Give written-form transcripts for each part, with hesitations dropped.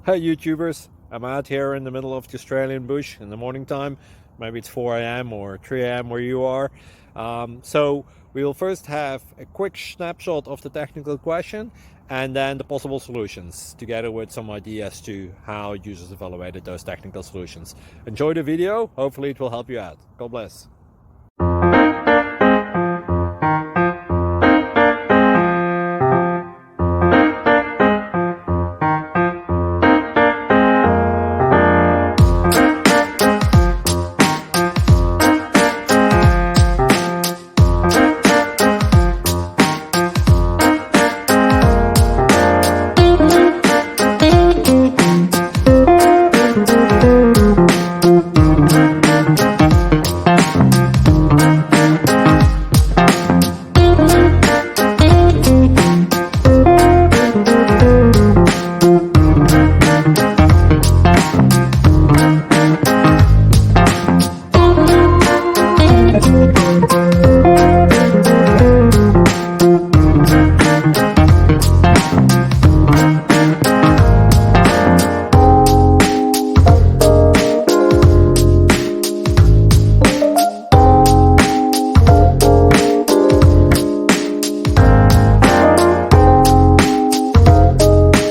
Hey YouTubers, I'm out here in the middle of the Australian bush in the morning time. Maybe it's 4 a.m. or 3 a.m. where you are. So we will first have a quick snapshot of the technical question and then the possible solutions, together with some ideas to how users evaluated those technical solutions. Enjoy the video, hopefully it will help you out. God bless.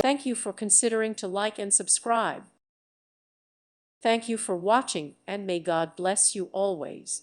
Thank you for considering to like and subscribe. Thank you for watching, and may God bless you always.